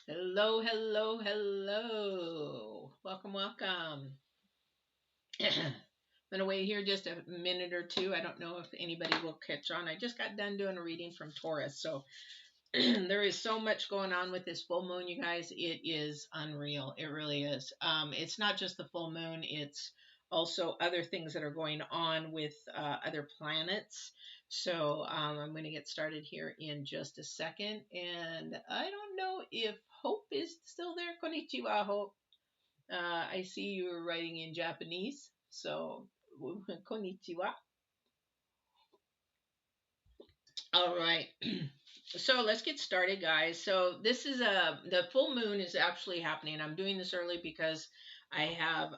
Hello, hello, hello. Welcome, welcome. I'm going to wait here just a minute or two. I don't know if anybody will catch on. I just got done doing a reading from Taurus. So there is so much going on with this full moon, you guys. It is unreal. It really is. It's not just the full moon, it's also other things that are going on with other planets. So I'm going to get started here in just a second. And I don't know if Hope is still there. Konnichiwa, Hope. I see you were writing in Japanese. So, konnichiwa. All right. So let's get started, guys. So this is the full moon is actually happening. I'm doing this early because I have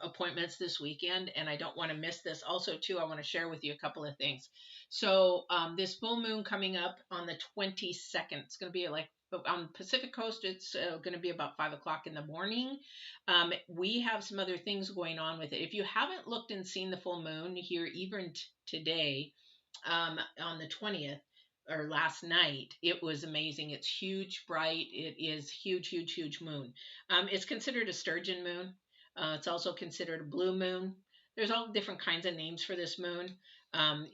appointments this weekend and I don't want to miss this. Also, too, I want to share with you a couple of things. So this full moon coming up on the 22nd. It's going to be like on Pacific Coast. It's going to be about 5 o'clock in the morning. We have some other things going on with it. If you haven't looked and seen the full moon here, even today on the 20th or last night, it was amazing. It's huge, bright. It is huge, huge, huge moon. It's considered a sturgeon moon. It's also considered a blue moon. There's all different kinds of names for this moon.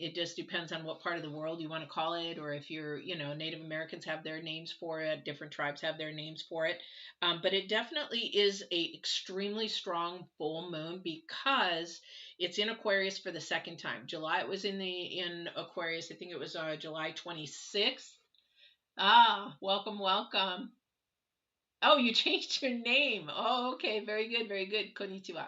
It just depends on what part of the world you want to call it, or if you're, Native Americans have their names for it, different tribes have their names for it. But it definitely is a extremely strong full moon because it's in Aquarius for the second time. July it was in Aquarius. I think it was July 26th. Ah, welcome, welcome. Oh, you changed your name. Oh, okay. Very good, very good. Konnichiwa.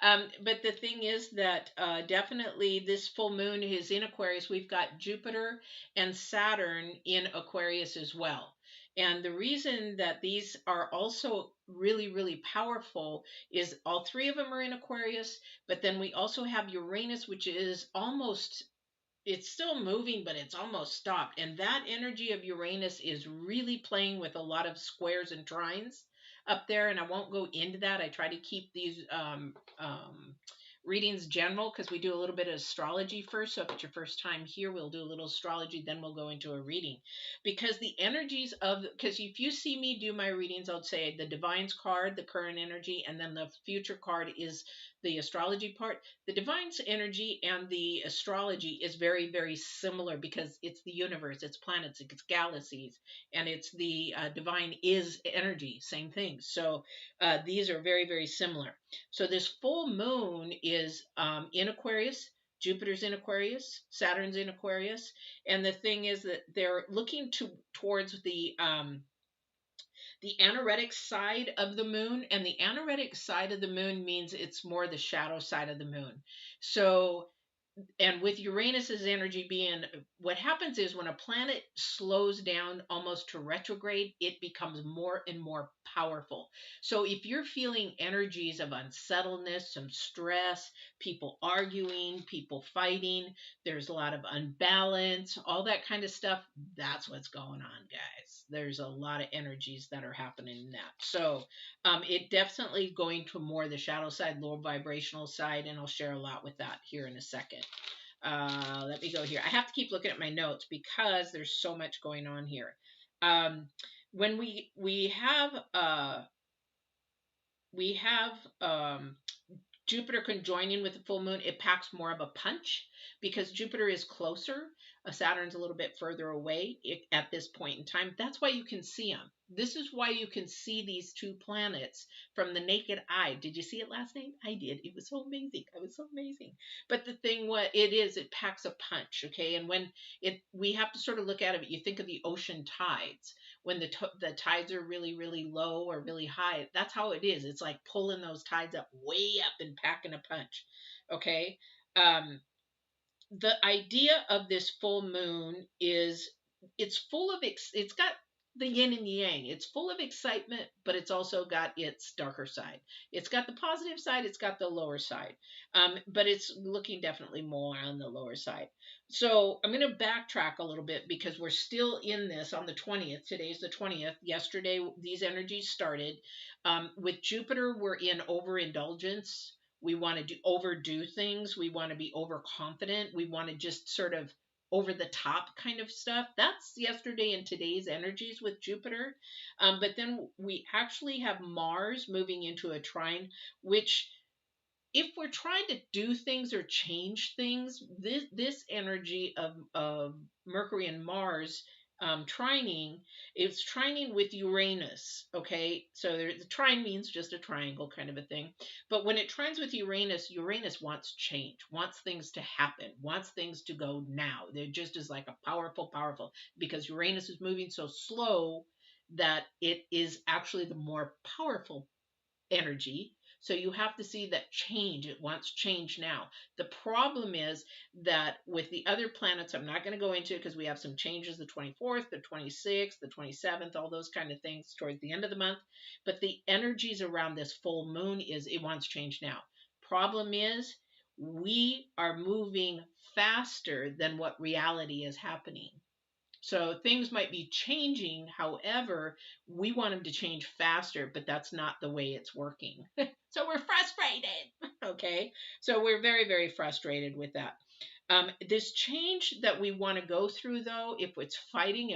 But the thing is that definitely this full moon is in Aquarius. We've got Jupiter and Saturn in Aquarius as well. And the reason that these are also really, really powerful is all three of them are in Aquarius, but then we also have Uranus, which is almost, it's still moving, but it's almost stopped. And that energy of Uranus is really playing with a lot of squares and trines up there. And I won't go into that. I try to keep these readings general because we do a little bit of astrology first. So if it's your first time here, we'll do a little astrology, then we'll go into a reading. Because the energies of, because if you see me do my readings, I'll say the Divine's card, the current energy, and then the future card is the astrology part. The Divine's energy and the astrology is very, very similar because it's the universe, it's planets, it's galaxies, and it's the divine is energy, same thing. So these are very, very similar. So this full moon is in Aquarius. Jupiter's in Aquarius, Saturn's in Aquarius, and the thing is that they're looking towards the anaretic side of the moon, and the anaretic side of the moon means it's more the shadow side of the moon. So, and with Uranus's energy being, what happens is when a planet slows down almost to retrograde, it becomes more and more powerful. So if you're feeling energies of unsettledness, some stress, people arguing, people fighting, there's a lot of unbalance, all that kind of stuff, that's what's going on, guys. There's a lot of energies that are happening in that. So it definitely going to more the shadow side, lower vibrational side, and I'll share a lot with that here in a second. Let me go here. I have to keep looking at my notes because there's so much going on here. When we have Jupiter conjoining with the full moon, it packs more of a punch because Jupiter is closer. Saturn's a little bit further away at this point in time. That's why you can see them. This is why you can see these two planets from the naked eye. Did you see it last night? I did. It was so amazing. It was so amazing. But the thing, what it is, it packs a punch. Okay, and when we have to sort of look at it. You think of the ocean tides when the tides are really, really low or really high. That's how it is. It's like pulling those tides up way up and packing a punch. Okay. The idea of this full moon is it's full of it's got the yin and yang. It's full of excitement, but it's also got its darker side. It's got the positive side, it's got the lower side, but it's looking definitely more on the lower side. So I'm going to backtrack a little bit because we're still in this on the 20th. Today's the 20th. Yesterday these energies started. With Jupiter, we're in overindulgence. We want to overdo things. We want to be overconfident. We want to just sort of over the top kind of stuff. That's yesterday and today's energies with Jupiter. But then we actually have Mars moving into a trine, which, if we're trying to do things or change things, this energy of Mercury and Mars trining, it's trining with Uranus. Okay, so the trine means just a triangle kind of a thing. But when it trines with Uranus, Uranus wants change, wants things to happen, wants things to go now. There just is like a powerful, because Uranus is moving so slow that it is actually the more powerful energy. So you have to see that change. It wants change now. The problem is that with the other planets, I'm not going to go into it because we have some changes the 24th, the 26th, the 27th, all those kind of things towards the end of the month. But the energies around this full moon is it wants change now. Problem is we are moving faster than what reality is happening. So things might be changing. However, we want them to change faster, but that's not the way it's working. So we're frustrated. Okay. So we're very frustrated with that. This change that we want to go through, though, if it's fighting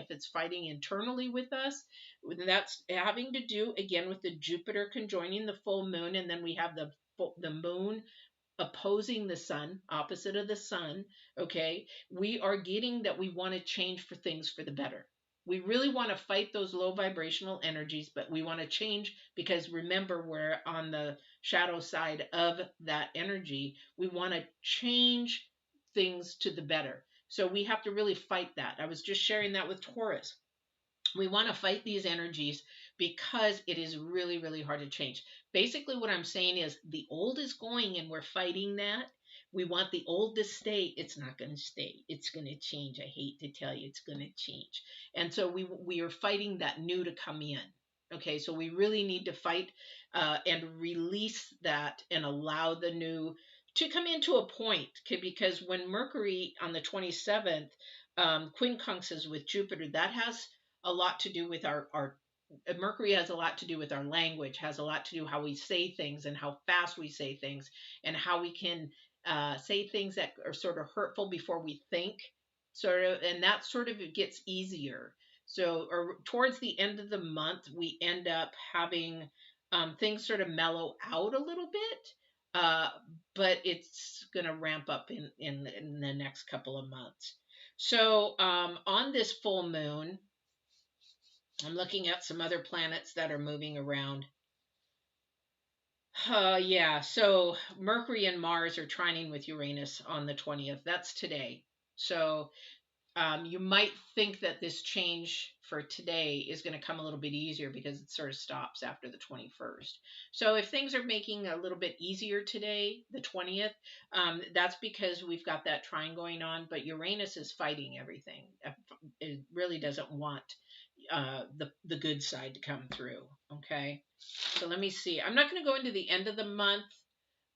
internally with us, that's having to do again with the Jupiter conjoining the full moon, and then we have the moon opposing the sun, opposite of the sun. Okay, we are getting that we want to change for things for the better. We really want to fight those low vibrational energies, but we want to change because remember, we're on the shadow side of that energy. We want to change things to the better. So we have to really fight that. I was just sharing that with Taurus. We want to fight these energies because it is really hard to change. Basically, what I'm saying is the old is going and we're fighting that. We want the old to stay. It's not going to stay. It's going to change. I hate to tell you, it's going to change. And so we are fighting that new to come in. Okay, so we really need to fight and release that and allow the new to come into a point. Okay, because when Mercury on the 27th quincunxes with Jupiter, that has a lot to do with our Mercury has a lot to do with our language, has a lot to do how we say things and how fast we say things, and how we can say things that are sort of hurtful before we think, sort of, and that sort of it gets easier. So, or towards the end of the month, we end up having things sort of mellow out a little bit, uh, but it's going to ramp up in the next couple of months. So, on this full moon, I'm looking at some other planets that are moving around. Yeah, so Mercury and Mars are trining with Uranus on the 20th. That's today. So you might think that this change for today is going to come a little bit easier because it sort of stops after the 21st. So if things are making a little bit easier today, the 20th, that's because we've got that trine going on, but Uranus is fighting everything. It really doesn't want the good side to come through. Okay, so let me see. I'm not going to go into the end of the month.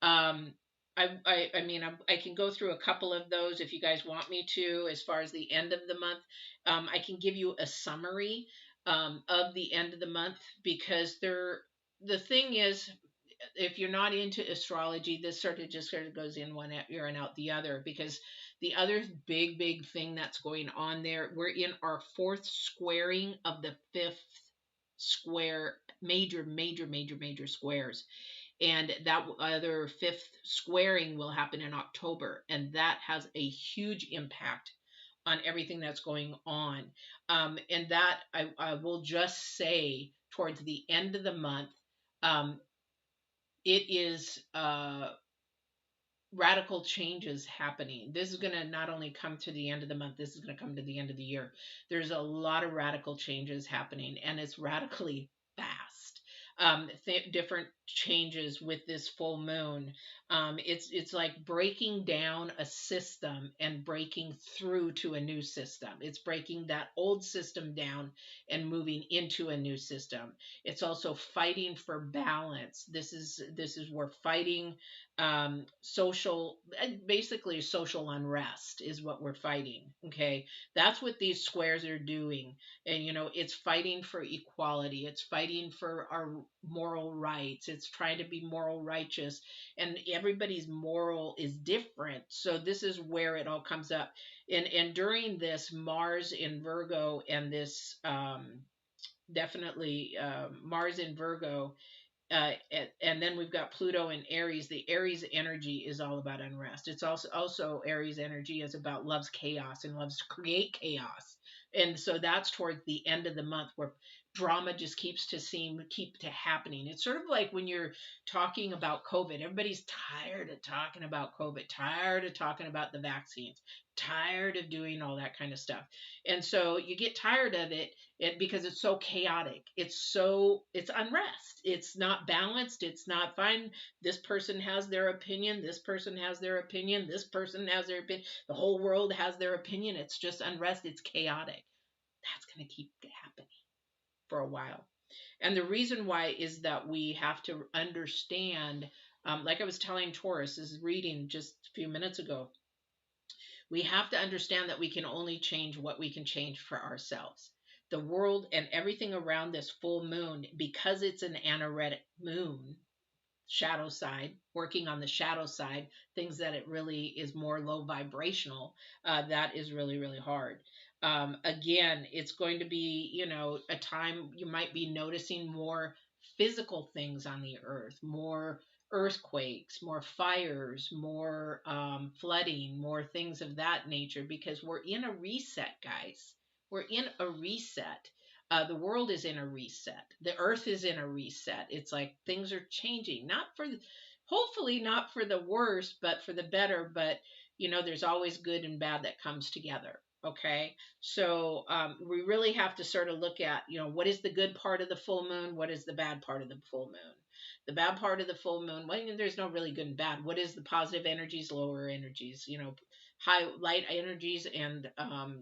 Um, I mean, I can go through a couple of those if you guys want me to, as far as the end of the month. I can give you a summary of the end of the month because the thing is, if you're not into astrology, this sort of goes in one ear and out the other, because the other big thing that's going on there, we're in our fourth squaring of the fifth square, major squares. And that other fifth squaring will happen in October, and that has a huge impact on everything that's going on. And that I will just say towards the end of the month, um, it is radical changes happening. This is going to not only come to the end of the month, this is going to come to the end of the year. There's a lot of radical changes happening, and it's radically fast. Different changes with this full moon. It's like breaking down a system and breaking through to a new system. It's breaking that old system down and moving into a new system. It's also fighting for balance. This is where fighting social, basically social unrest is what we're fighting. Okay, that's what these squares are doing. And it's fighting for equality, it's fighting for our moral rights, it's trying to be moral righteous, and everybody's moral is different. So this is where it all comes up. And during this Mars in Virgo, and this definitely Mars in Virgo, and then we've got Pluto and Aries. The Aries energy is all about unrest. It's also Aries energy is about loves chaos and loves to create chaos. And so that's towards the end of the month where drama just keep to happening. It's sort of like when you're talking about COVID. Everybody's tired of talking about COVID, tired of talking about the vaccines, tired of doing all that kind of stuff. And so you get tired of it because it's so chaotic. It's unrest. It's not balanced. It's not fine. This person has their opinion. This person has their opinion. This person has their opinion. The whole world has their opinion. It's just unrest. It's chaotic. That's going to keep happening for a while. And the reason why is that we have to understand, like I was telling Taurus, is reading just a few minutes ago, we have to understand that we can only change what we can change for ourselves. The world and everything around this full moon, because it's an anaretic moon, shadow side, working on the shadow side, things that it really is more low vibrational, that is really, really hard. Again, it's going to be, a time you might be noticing more physical things on the earth, more earthquakes, more fires, more flooding, more things of that nature, because we're in a reset, guys. We're in a reset. The world is in a reset. The earth is in a reset. It's like things are changing, hopefully not for the worse, but for the better. But, there's always good and bad that comes together. Okay. So we really have to sort of look at, what is the good part of the full moon? What is the bad part of the full moon? The bad part of the full moon, well, there's no really good and bad. What is the positive energies, lower energies, high light energies, and,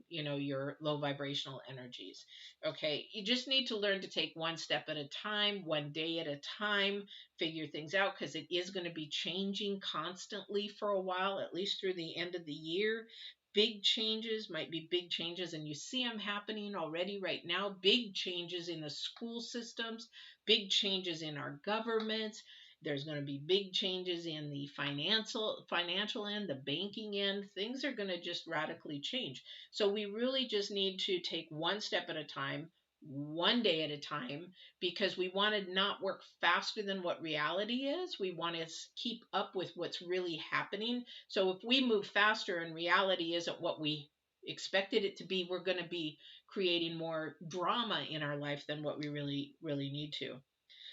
your low vibrational energies. Okay. You just need to learn to take one step at a time, one day at a time, figure things out, because it is going to be changing constantly for a while, at least through the end of the year. Big changes might be big changes, and you see them happening already right now. Big changes in the school systems, big changes in our governments. There's going to be big changes in the financial end, the banking end. Things are going to just radically change. So we really just need to take one step at a time, one day at a time, because we want to not work faster than what reality is. We want to keep up with what's really happening. So if we move faster and reality isn't what we expected it to be, we're going to be creating more drama in our life than what we really, really need to.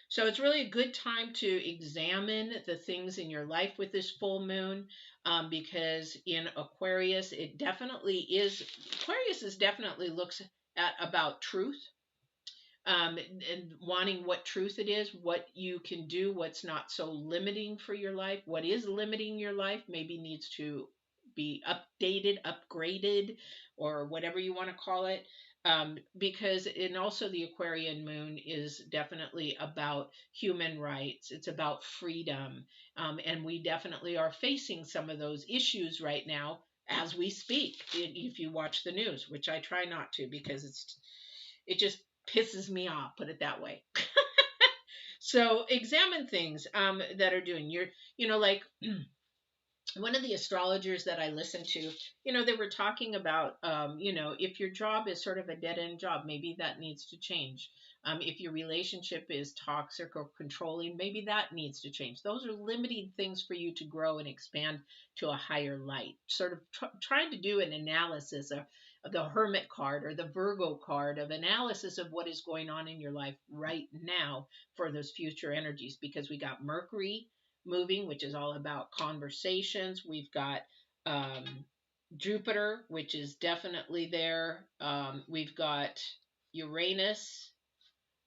So it's really a good time to examine the things in your life with this full moon, because in Aquarius, Aquarius is definitely looks at about truth, and wanting what truth it is, what you can do, what's not so limiting for your life, what is limiting your life maybe needs to be updated, upgraded, or whatever you want to call it. Because, and also the Aquarian moon is definitely about human rights. It's about freedom. And we definitely are facing some of those issues right now as we speak. If you watch the news, which I try not to, because it just pisses me off, put it that way. So examine things that are doing like one of the astrologers that I listened to, they were talking about, if your job is sort of a dead end job, maybe that needs to change. If your relationship is toxic or controlling, maybe that needs to change. Those are limiting things for you to grow and expand to a higher light. Sort of trying to do an analysis of the Hermit card or the Virgo card, of analysis of what is going on in your life right now for those future energies, because we got Mercury moving, which is all about conversations. We've got Jupiter, which is definitely there. We've got Uranus,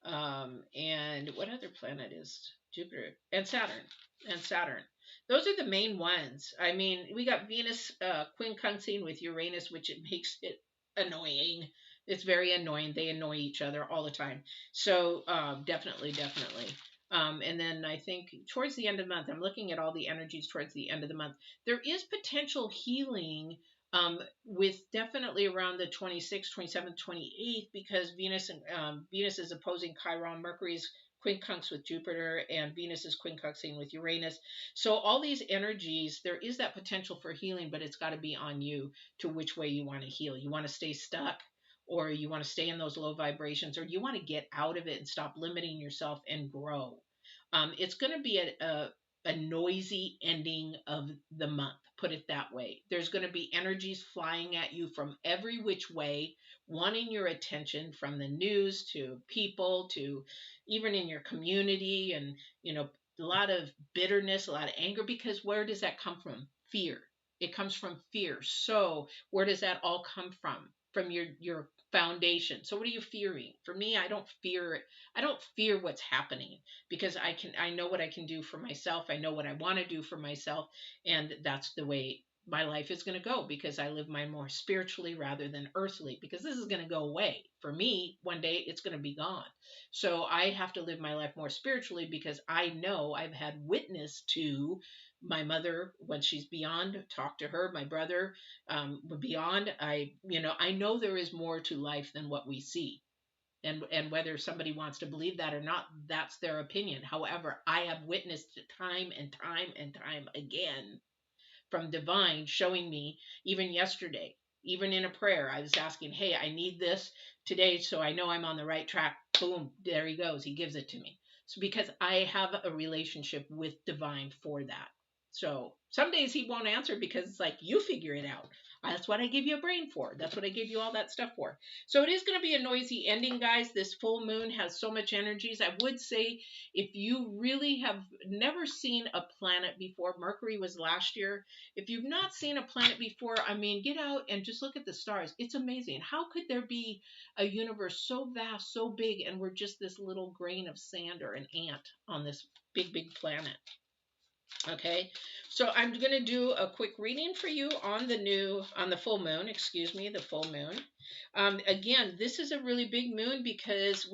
and what other planet is Jupiter? And Saturn. And Saturn. Those are the main ones. I mean, we got Venus quincunxing with Uranus, which it makes it annoying. It's very annoying. They annoy each other all the time. So definitely. And then I think towards the end of the month, I'm looking at all the energies towards the end of the month. There is potential healing with definitely around the 26th, 27th, 28th, because Venus is opposing Chiron, Mercury's quincunx with Jupiter, and Venus is quincunxing with Uranus. So all these energies, there is that potential for healing, but it's got to be on you to which way you want to heal. You want to stay stuck, or you want to stay in those low vibrations, or you want to get out of it and stop limiting yourself and grow. It's going to be a noisy ending of the month, put it that way. There's going to be energies flying at you from every which way, wanting your attention, from the news to people to even in your community, and a lot of bitterness, a lot of anger, because where does that come from? Fear. It comes from fear. So where does that all come from? From your foundation. So what are you fearing? For me, I don't fear what's happening, because I know what I can do for myself. I know what I want to do for myself, and that's the way my life is going to go, because I live mine more spiritually rather than earthly, because this is going to go away. For me, one day it's going to be gone. So I have to live my life more spiritually, because I know I've had witness to my mother when she's beyond, talk to her, my brother, beyond. I know there is more to life than what we see, and whether somebody wants to believe that or not, that's their opinion. However, I have witnessed it time and time and time again, from divine showing me. Even yesterday, even in a prayer, I was asking, hey, I need this today so I know I'm on the right track. Boom, there he goes, he gives it to me. So because I have a relationship with divine for that. So some days he won't answer, because it's like, you figure it out. That's what I give you a brain for. That's what I give you all that stuff for. So it is going to be a noisy ending, guys. This full moon has so much energies. I would say, if you really have never seen a planet before, Mercury was last year. If you've not seen a planet before, I mean, get out and just look at the stars. It's amazing. How could there be a universe so vast, so big, and we're just this little grain of sand or an ant on this big, big planet? Okay, so I'm going to do a quick reading for you on the full moon, the full moon. Again, this is a really big moon, because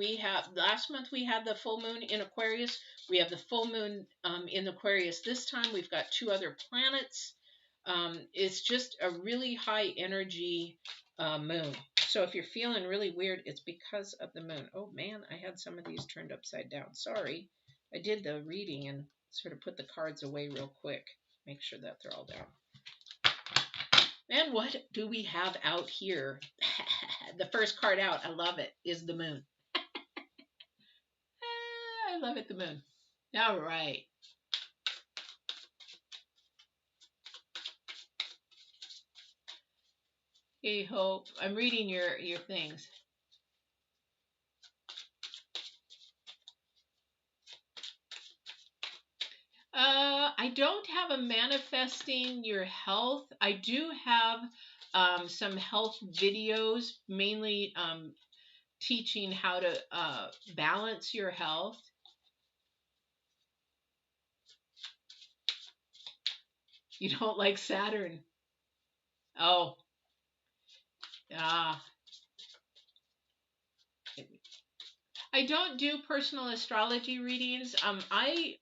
last month we had the full moon in Aquarius. We have the full moon in Aquarius this time. We've got two other planets. It's just a really high energy moon. So if you're feeling really weird, it's because of the moon. Oh man, I had some of these turned upside down. Sorry. I did the reading and sort of put the cards away real quick. Make sure that they're all down. And what do we have out here? The first card out, I love it, is the moon. I love it, the moon. All right. Hey, Hope. I'm reading your things. I don't have a manifesting your health. I do have some health videos, mainly teaching how to balance your health. You don't like Saturn? Oh, ah. I don't do personal astrology readings. I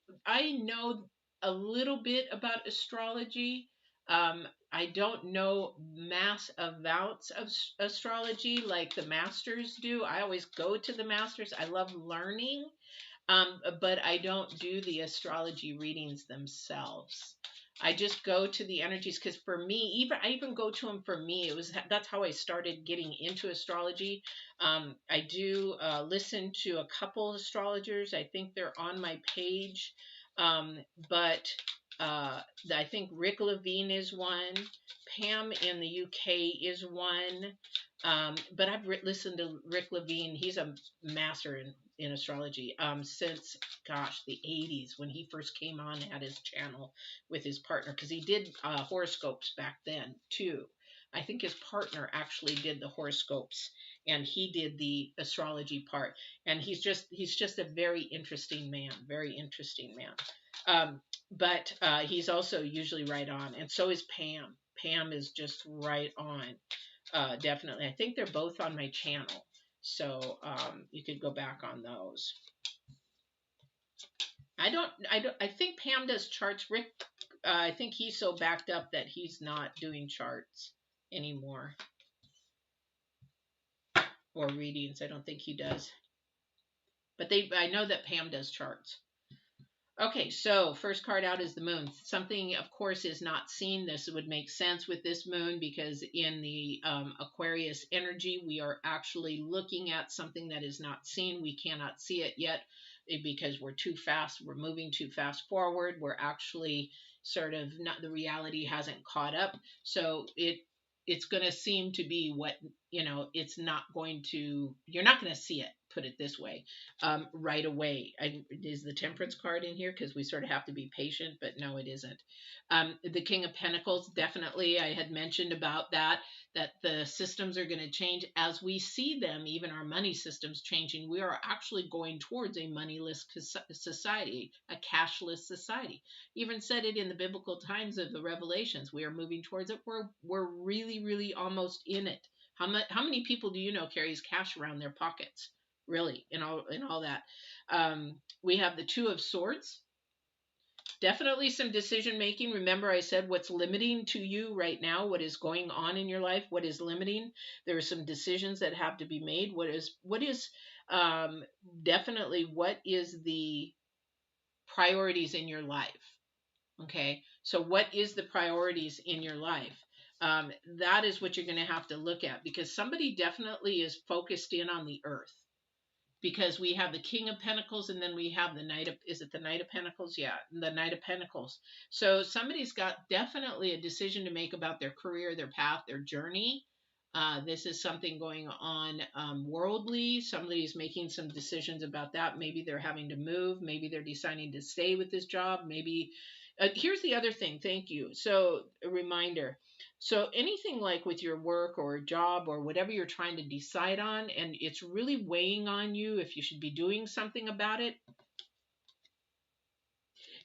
know a little bit about astrology. I don't know mass amounts of astrology like the masters do. I always go to the masters. I love learning, but I don't do the astrology readings themselves. I just go to the energies, because for me, I even go to them for me. That's how I started getting into astrology. I do listen to a couple astrologers. I think they're on my page, but I think Rick Levine is one. Pam in the UK is one. But I've listened to Rick Levine. He's a master in astrology since, gosh, the 80s, when he first came on, had his channel with his partner, because he did horoscopes back then too. I think his partner actually did the horoscopes, and he did the astrology part. And he's just a very interesting man, but he's also usually right on, and so is Pam. Pam is just right on. Definitely. I think they're both on my channel. So you could go back on those. I think Pam does charts. Rick, I think he's so backed up that he's not doing charts anymore or readings. I don't think he does. But I know that Pam does charts. Okay, so first card out is the moon. Something, of course, is not seen. This would make sense with this moon because in the Aquarius energy, we are actually looking at something that is not seen. We cannot see it yet because we're too fast. We're moving too fast forward. We're actually sort of not, the reality hasn't caught up. So it's going to seem to be what, it's not going to, you're not going to see it, put it this way, right away. Is the Temperance card in here? Because we sort of have to be patient, but no, it isn't. The King of Pentacles, definitely, I had mentioned about that the systems are going to change as we see them, even our money systems changing. We are actually going towards a moneyless society, a cashless society. Even said it in the biblical times of the Revelations. We are moving towards it. We're really, really almost in it. How many people do you know carries cash around their pockets? Really, in all that. We have the Two of Swords. Definitely some decision making. Remember, I said what's limiting to you right now, what is going on in your life, what is limiting. There are some decisions that have to be made. What is definitely what is the priorities in your life? Okay, so what is the priorities in your life? That is what you're going to have to look at, because somebody definitely is focused in on the earth, because we have the King of Pentacles and then we have the Knight of, is it the Knight of Pentacles? Yeah, the Knight of Pentacles. So somebody's got definitely a decision to make about their career, their path, their journey. This is something going on worldly. Somebody's making some decisions about that. Maybe they're having to move. Maybe they're deciding to stay with this job. Maybe, here's the other thing. Thank you. So a reminder. So anything like with your work or job or whatever you're trying to decide on, and it's really weighing on you if you should be doing something about it.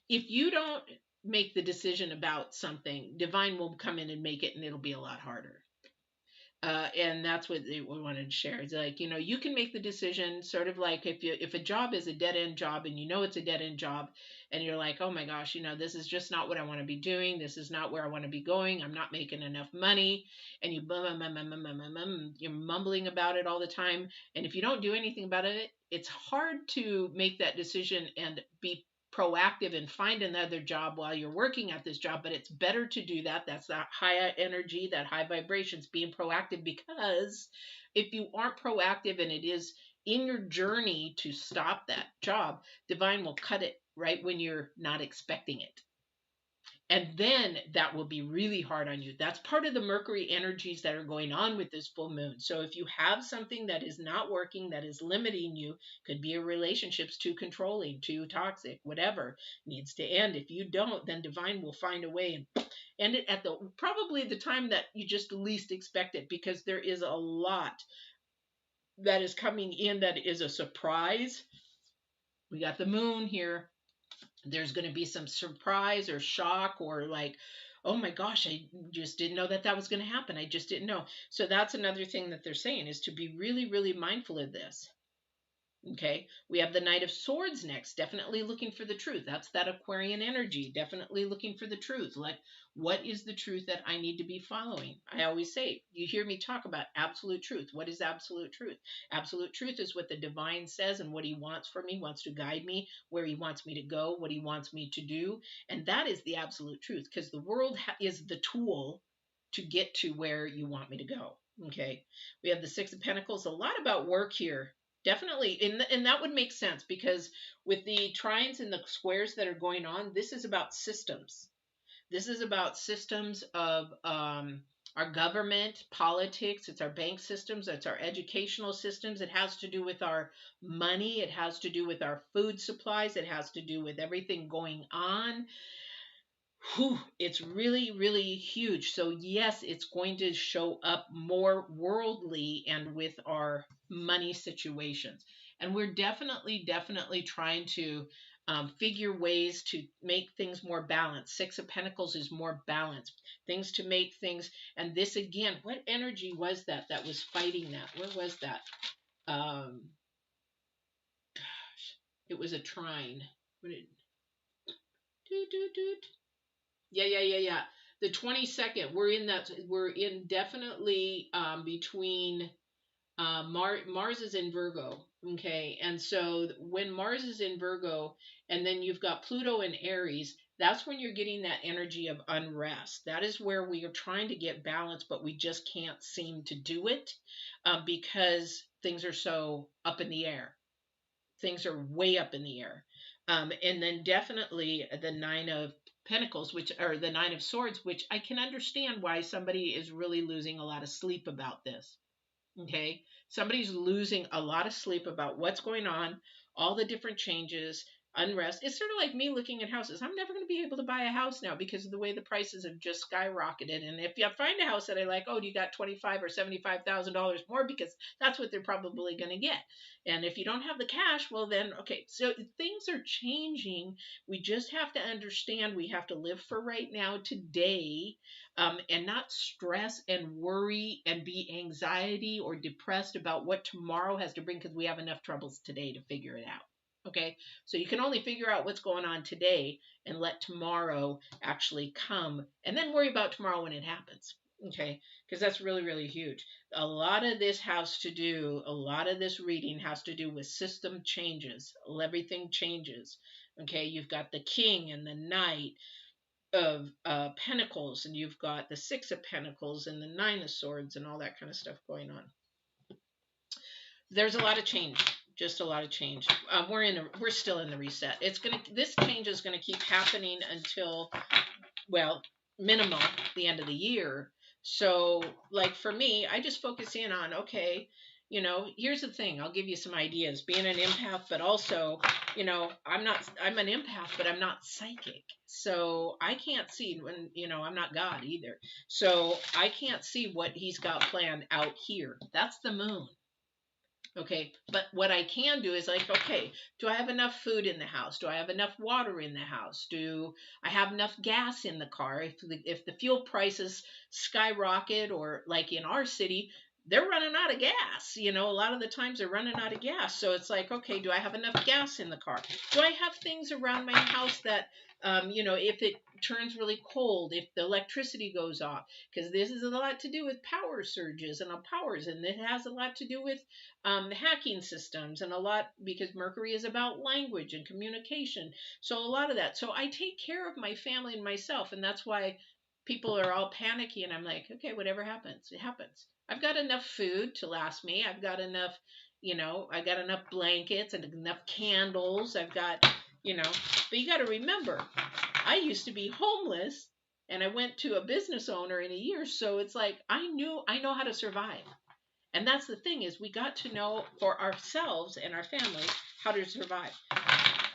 If you don't make the decision about something, divine will come in and make it, and it'll be a lot harder. And that's what we wanted to share. It's like, you can make the decision, sort of like if a job is a dead end job and it's a dead end job, and you're like, oh my gosh, this is just not what I want to be doing. This is not where I want to be going. I'm not making enough money. And you're mumbling about it all the time. And if you don't do anything about it, it's hard to make that decision and be proactive and find another job while you're working at this job. But it's better to do that. That's that high energy, that high vibrations, being proactive, because if you aren't proactive and it is in your journey to stop that job, divine will cut it right when you're not expecting it. And then that will be really hard on you. That's part of the Mercury energies that are going on with this full moon. So if you have something that is not working, that is limiting you, could be a relationship's too controlling, too toxic, whatever, needs to end. If you don't, then divine will find a way and end it at probably the time that you just least expect it, because there is a lot that is coming in that is a surprise. We got the moon here. There's going to be some surprise or shock, or like, oh my gosh, I just didn't know that was going to happen. I just didn't know. So that's another thing that they're saying, is to be really, really mindful of this. Okay, we have the Knight of Swords next, definitely looking for the truth. That's that Aquarian energy, definitely looking for the truth. Like, what is the truth that I need to be following? I always say, you hear me talk about absolute truth. What is absolute truth? Absolute truth is what the divine says and what he wants for me, wants to guide me, where he wants me to go, what he wants me to do. And that is the absolute truth, because the world is the tool to get to where you want me to go. Okay, we have the Six of Pentacles, a lot about work here. Definitely, and that would make sense, because with the trines and the squares that are going on, this is about systems. This is about systems of our government, politics. It's our bank systems. It's our educational systems. It has to do with our money. It has to do with our food supplies. It has to do with everything going on. Whew, it's really, really huge. So yes, it's going to show up more worldly and with our money situations. And we're definitely trying to figure ways to make things more balanced. Six of Pentacles is more balanced. Things to make things. And this again, what energy was that was fighting that? Where was that? Gosh, it was a trine. Doot, doot, doot. Yeah. The 22nd, we're in definitely between Mars is in Virgo. Okay. And so when Mars is in Virgo and then you've got Pluto in Aries, that's when you're getting that energy of unrest. That is where we are trying to get balance, but we just can't seem to do it because things are so up in the air. Things are way up in the air. And then definitely the Nine of Pentacles, which or the Nine of Swords, which I can understand why somebody is really losing a lot of sleep about this. Okay. Somebody's losing a lot of sleep about what's going on, all the different changes, unrest. It's sort of like me looking at houses. I'm never going to be able to buy a house now because of the way the prices have just skyrocketed. And if you find a house that I like, oh, you got $25,000 or $75,000 more because that's what they're probably going to get. And if you don't have the cash, well then, okay. So things are changing. We just have to understand we have to live for right now, today, and not stress and worry and be anxiety or depressed about what tomorrow has to bring because we have enough troubles today to figure it out. Okay, so you can only figure out what's going on today and let tomorrow actually come and then worry about tomorrow when it happens. Okay, because that's really, really huge. A lot of this has to do, a lot of this reading has to do with system changes. Everything changes. Okay, you've got the king and the knight of Pentacles, and you've got the Six of Pentacles and the Nine of Swords and all that kind of stuff going on. There's a lot of change, just a lot of change. We're still in the reset. This change is gonna keep happening until, well, minimum the end of the year. So, like for me, I just focus in on, okay, here's the thing. I'll give you some ideas. Being an empath, but also, I'm an empath, but I'm not psychic. So I can't see when, I'm not God either. So I can't see what he's got planned out here. That's the moon. Okay, but what I can do is like, okay, do I have enough food in the house? Do I have enough water in the house? Do I have enough gas in the car? If the fuel prices skyrocket, or like in our city, they're running out of gas. A lot of the times they're running out of gas. So it's like, okay, do I have enough gas in the car? Do I have things around my house that, if it turns really cold, if the electricity goes off, because this is a lot to do with power surges and powers, and it has a lot to do with hacking systems, and a lot because Mercury is about language and communication. So a lot of that. So I take care of my family and myself, and that's why people are all panicky. And I'm like, okay, whatever happens, it happens. I've got enough food to last me. I've got enough, I got enough blankets and enough candles. I've got, but you got to remember, I used to be homeless and I went to a business owner in a year. So it's like, I know how to survive. And that's the thing, is we got to know for ourselves and our families how to survive.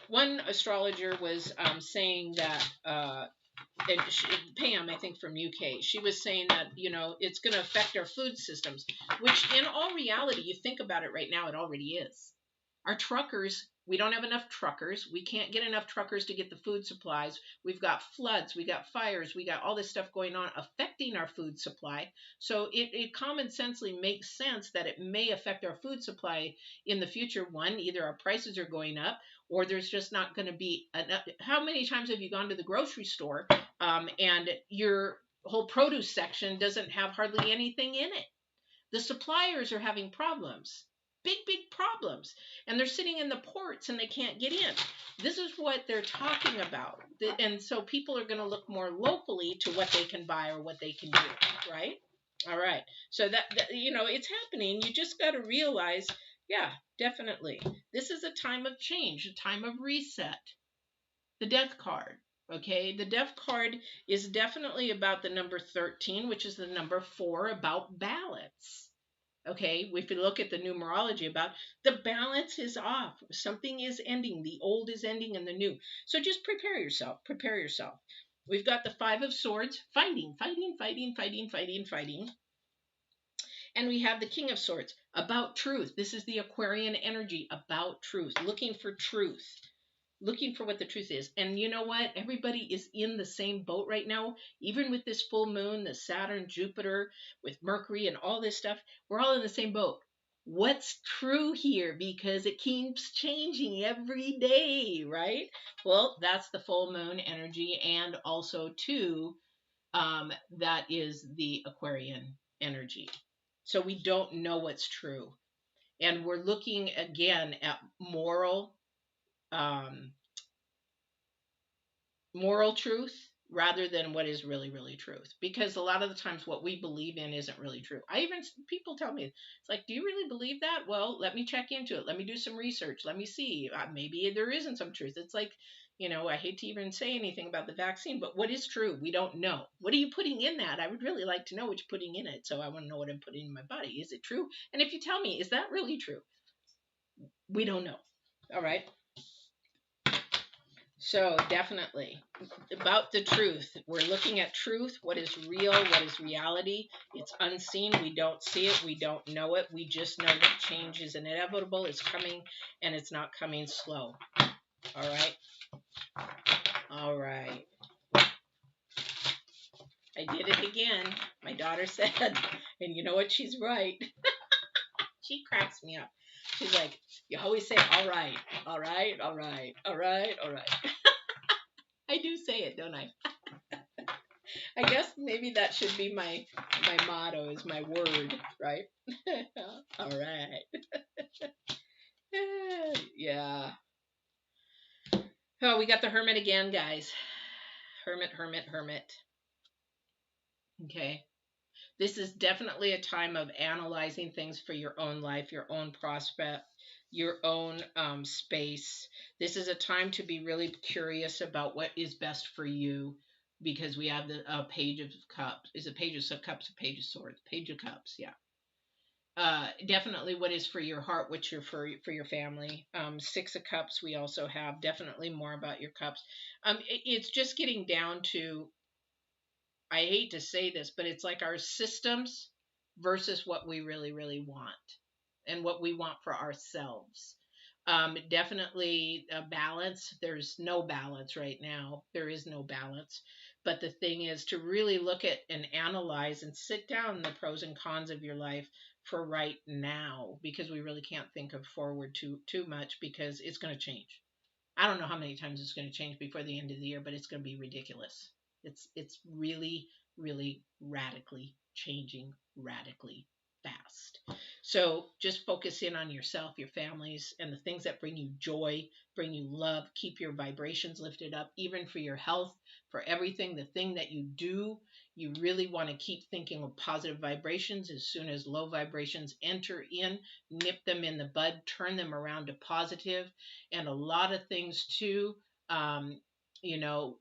One astrologer was saying that, and Pam, I think from UK, she was saying that, it's going to affect our food systems, which in all reality, you think about it right now, it already is. Our truckers, we don't have enough truckers. We can't get enough truckers to get the food supplies. We've got floods, we got fires, we got all this stuff going on affecting our food supply. So it common sensely makes sense that it may affect our food supply in the future. One, either our prices are going up, or there's just not going to be enough. How many times have you gone to the grocery store and your whole produce section doesn't have hardly anything in it? The suppliers are having problems. Big problems, and they're sitting in the ports and they can't get in. This is what they're talking about, and so people are going to look more locally to what they can buy or what they can do, right? All right, so that it's happening. You just got to realize, yeah, definitely, this is a time of change, a time of reset. The Death card. Okay, the Death card is definitely about the number 13, which is the number 4, about balance. Okay, if you look at the numerology, about the balance is off. Something is ending. The old is ending and the new. So just prepare yourself. Prepare yourself. We've got the Five of Swords, fighting. And we have the King of Swords, about truth. This is the Aquarian energy, about truth, looking for truth. Looking for what the truth is. And you know what? Everybody is in the same boat right now. Even with this full moon, the Saturn, Jupiter, with Mercury and all this stuff, we're all in the same boat. what's true here, because it keeps changing every day, right? Well, that's the full moon energy, and also too, that is the Aquarian energy. So we don't know what's true, and we're looking again at um, moral truth rather than what is really really truth, because a lot of the times what we believe in isn't really true. I even People tell me, it's like, do you really believe that? Well, let me check into it, let me do some research, let me see, maybe there isn't some truth. It's like, I hate to even say anything about the vaccine, but what is true, we don't know. What are you putting in that? I would really like to know what you're putting in it, so I want to know what I'm putting in my body. Is it true? And if you tell me, is that really true? We don't know. All right. So definitely about the truth. We're looking at truth, what is real, what is reality. It's unseen. We don't see it. We don't know it. We just know that change is inevitable. It's coming, and it's not coming slow. All right. All right. I did it again. My daughter said, and you know what? She's right. She cracks me up. She's like, you always say, all right, all right, all right, all right, all right. I do say it, don't I? I guess maybe that should be my motto, is my word, right? All right. Yeah. Oh, we got the Hermit again, guys. Hermit, Hermit, Hermit. Okay. This is definitely a time of analyzing things for your own life, your own prospect, your own space. This is a time to be really curious about what is best for you, because we have the Page of Cups. Is it Page of Cups or Page of Swords? Page of Cups, yeah. Definitely what is for your heart, what you're for your family. Six of Cups, we also have definitely more about your cups. It's just getting down to, I hate to say this, but it's like our systems versus what we really, really want and what we want for ourselves. Definitely a balance. There's no balance right now. There is no balance. But the thing is to really look at and analyze and sit down the pros and cons of your life for right now, because we really can't think of forward too much, because it's going to change. I don't know how many times it's going to change before the end of the year, but it's going to be ridiculous. It's really really radically changing, radically fast. So just focus in on yourself, your families, and the things that bring you joy, bring you love. Keep your vibrations lifted up, even for your health, for everything. The thing that you do, you really want to keep thinking of positive vibrations. As soon as low vibrations enter in, nip them in the bud, turn them around to positive. And a lot of things too, um, you know,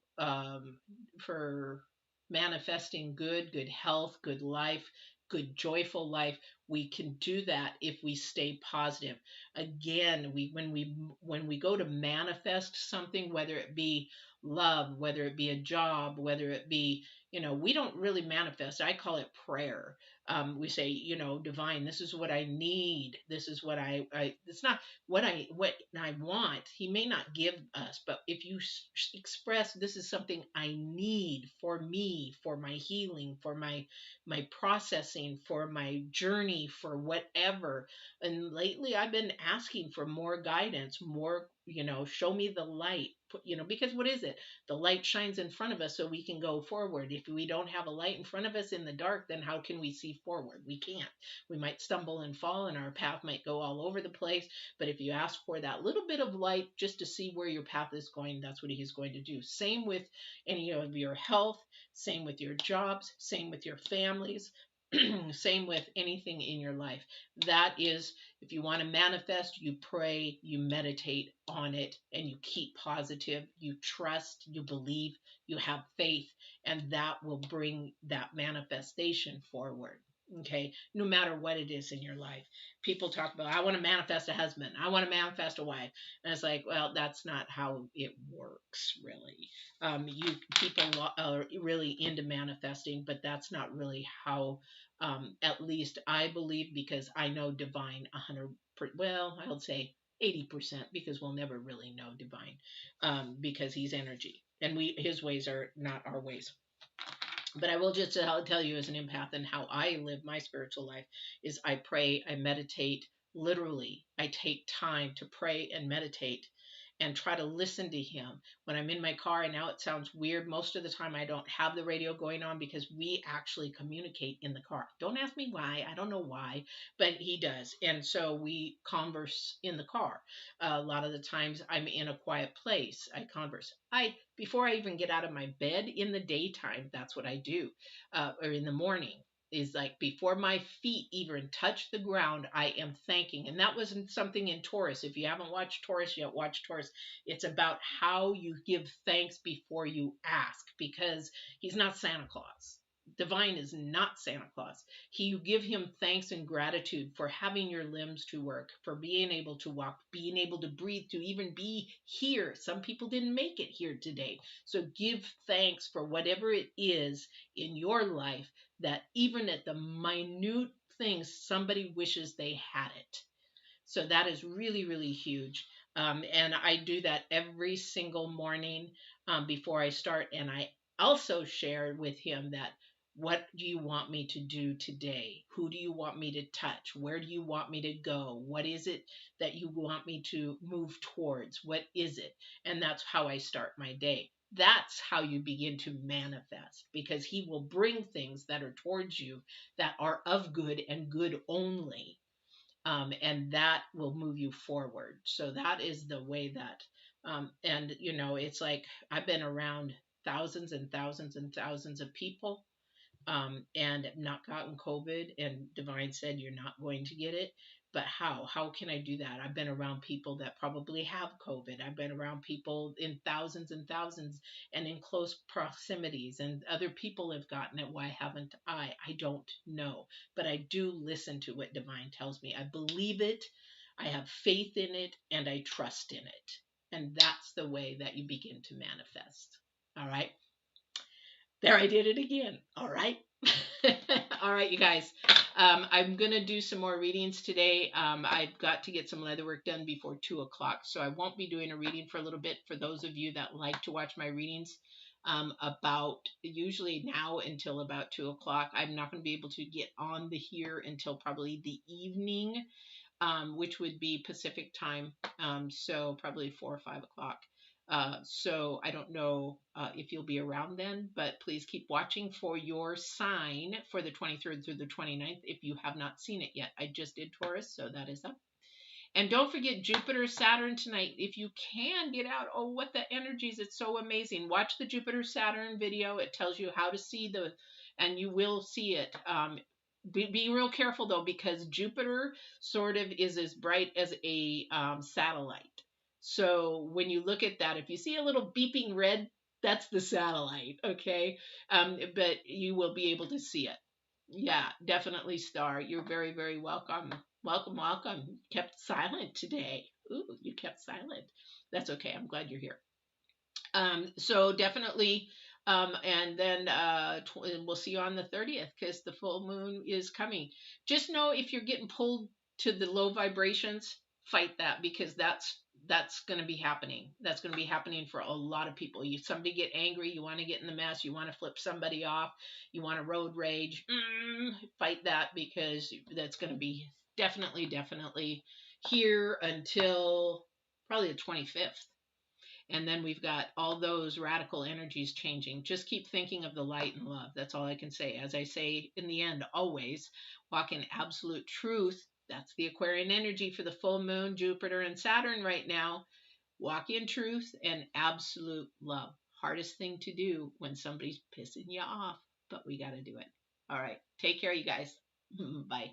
for manifesting good health, good life, good joyful life, we can do that if we stay positive. Again, when we go to manifest something, whether it be love, whether it be a job, whether it be, we don't really manifest. I call it prayer. We say, divine, this is what I need. This is what it's not what I want. He may not give us, but if you express, this is something I need for me, for my healing, for my processing, for my journey, for whatever. And lately I've been asking for more guidance, more, show me the light. Because what is it? The light shines in front of us so we can go forward. If we don't have a light in front of us in the dark, then how can we see forward? We can't. We might stumble and fall, and our path might go all over the place. But if you ask for that little bit of light just to see where your path is going, that's what he's going to do. Same with any of your health, same with your jobs, same with your families, same with anything in your life. That is, if you want to manifest, you pray, you meditate on it, and you keep positive, you trust, you believe, you have faith, and that will bring that manifestation forward. Okay, no matter what it is in your life. People talk about, I want to manifest a husband, I want to manifest a wife, and it's like, well, that's not how it works, really. You people are really into manifesting, but that's not really how. At least I believe, because I know divine 100. Well, I would say 80%, because we'll never really know divine, because he's energy, and his ways are not our ways. But I will just tell you as an empath and how I live my spiritual life is I pray, I meditate. Literally, I take time to pray and meditate and try to listen to him when I'm in my car. And now it sounds weird. Most of the time, I don't have the radio going on because we actually communicate in the car. Don't ask me why. I don't know why, but he does. And so we converse in the car. A lot of the times I'm in a quiet place. I converse. Before I even get out of my bed in the daytime, that's what I do, or in the morning. Is like before my feet even touch the ground, I am thanking. And that wasn't something in Taurus. If you haven't watched Taurus yet, watch Taurus. It's about how you give thanks before you ask, because he's not Santa Claus. Divine is not Santa Claus. You give him thanks and gratitude for having your limbs to work, for being able to walk, being able to breathe, to even be here. Some people didn't make it here today. So give thanks for whatever it is in your life, that even at the minute things, somebody wishes they had it. So that is really, really huge. And I do that every single morning before I start. And I also share with him that, what do you want me to do today? Who do you want me to touch? Where do you want me to go? What is it that you want me to move towards? What is it? And that's how I start my day. That's how you begin to manifest, because he will bring things that are towards you that are of good and good only, and that will move you forward. So that is the way that, and you know, it's like I've been around thousands and thousands and thousands of people, and not gotten COVID. And Divine said, you're not going to get it. But how? How can I do that? I've been around people that probably have COVID. I've been around people in thousands and thousands and in close proximities, and other people have gotten it. Why haven't I? I don't know. But I do listen to what Divine tells me. I believe it. I have faith in it, and I trust in it. And that's the way that you begin to manifest. All right. There, I did it again. All right. All right, you guys. I'm going to do some more readings today. I've got to get some leather work done before 2 o'clock, so I won't be doing a reading for a little bit. For those of you that like to watch my readings, about usually now until about 2 o'clock, I'm not going to be able to get on the here until probably the evening, which would be Pacific time. So probably 4 or 5 o'clock. So I don't know if you'll be around then, but please keep watching for your sign for the 23rd through the 29th if you have not seen it yet. I just did Taurus, so that is up. And don't forget Jupiter, Saturn tonight. If you can get out, oh, what the energies. It's so amazing. Watch the Jupiter, Saturn video. It tells you how to see and you will see it. Be real careful though, because Jupiter sort of is as bright as a satellite. So when you look at that, if you see a little beeping red, that's the satellite, okay? But you will be able to see it. Yeah, definitely, Star. You're very, very welcome. Welcome, welcome. Kept silent today. Ooh, you kept silent. That's okay. I'm glad you're here. So definitely, and then we'll see you on the 30th, because the full moon is coming. Just know if you're getting pulled to the low vibrations, fight that, because that's going to be happening. That's going to be happening for a lot of people. Somebody get angry, you want to get in the mess, you want to flip somebody off, you want to road rage, fight that, because that's going to be definitely here until probably the 25th. And then we've got all those radical energies changing. Just keep thinking of the light and love. That's all I can say. As I say in the end, always walk in absolute truth. That's the Aquarian energy for the full moon, Jupiter and Saturn right now. Walk in truth and absolute love. Hardest thing to do when somebody's pissing you off, but we got to do it. All right. Take care, you guys. Bye.